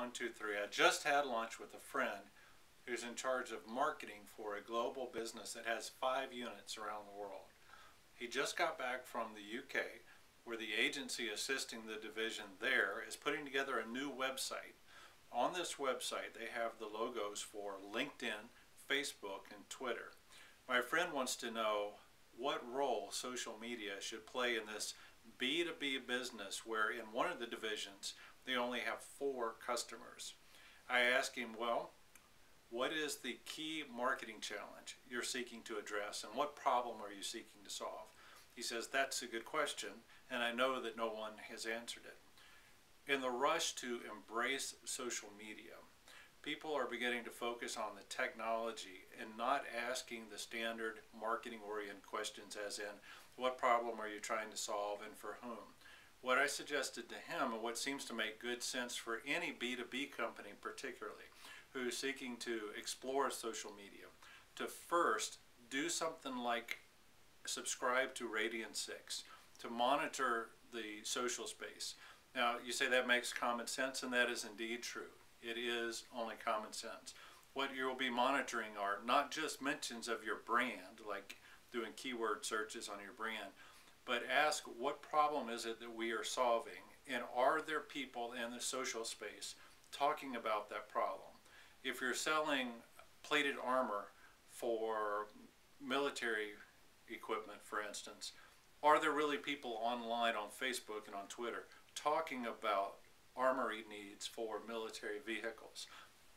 One, two, three. I just had lunch with a friend who's in charge of marketing for a global business that has 5 units around the world. He just got back from the UK, where the agency assisting the division there is putting together a new website. On this website, they have the logos for LinkedIn, Facebook, and Twitter. My friend wants to know what role social media should play in this B2B business where in one of the divisions they only have 4 customers. I asked him, well, what is the key marketing challenge you're seeking to address and what problem are you seeking to solve? He says, that's a good question, and I know that no one has answered it. In the rush to embrace social media, people are beginning to focus on the technology and not asking the standard marketing-oriented questions as in, what problem are you trying to solve and for whom? What I suggested to him, and what seems to make good sense for any B2B company particularly, who is seeking to explore social media, to first do something like subscribe to Radiant 6, to monitor the social space. Now, you say that makes common sense, and that is indeed true. It is only common sense. What you'll be monitoring are not just mentions of your brand, like doing keyword searches on your brand, but ask what problem is it that we are solving, and are there people in the social space talking about that problem? If you're selling plated armor for military equipment, for instance, are there really people online on Facebook and on Twitter talking about armory needs for military vehicles?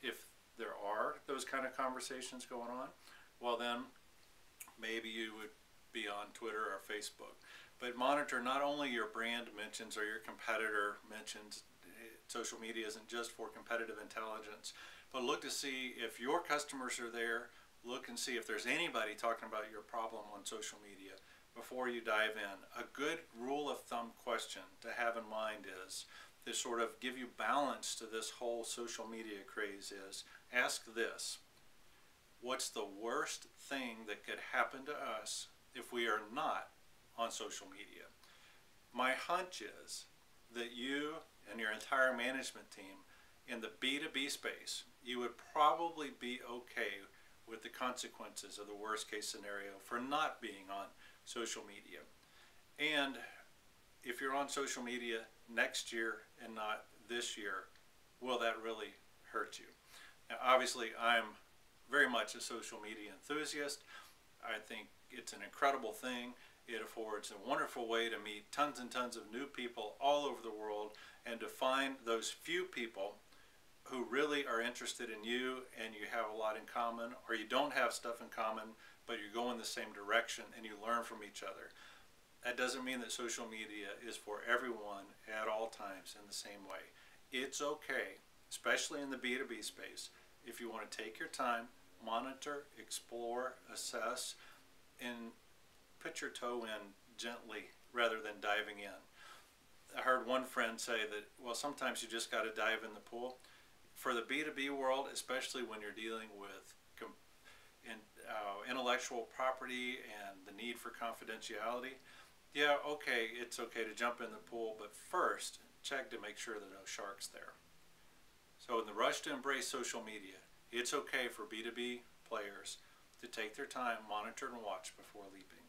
If there are those kind of conversations going on, well then maybe you would be on Twitter or Facebook. But monitor not only your brand mentions or your competitor mentions. Social media isn't just for competitive intelligence, but look to see if your customers are there. Look and see if there's anybody talking about your problem on social media before you dive in. A good rule of thumb question to have in mind is, to sort of give you balance to this whole social media craze, is ask this: what's the worst thing that could happen to us if we are not on social media? My hunch is that you and your entire management team in the B2B space, you would probably be okay with the consequences of the worst case scenario for not being on social media. And if you're on social media next year and not this year, will that really hurt you? Now, obviously, I'm very much a social media enthusiast. I think it's an incredible thing. It affords a wonderful way to meet tons and tons of new people all over the world and to find those few people who really are interested in you and you have a lot in common, or you don't have stuff in common, but you go in the same direction and you learn from each other. That doesn't mean that social media is for everyone at all times in the same way. It's okay, especially in the B2B space, if you want to take your time, monitor, explore, assess, and put your toe in gently rather than diving in. I heard one friend say that, well, sometimes you just got to dive in the pool. For the B2B world, especially when you're dealing with intellectual property and the need for confidentiality, yeah, okay, it's okay to jump in the pool, but first, check to make sure there are no sharks there. So in the rush to embrace social media, it's okay for B2B players to take their time, monitor, and watch before leaping.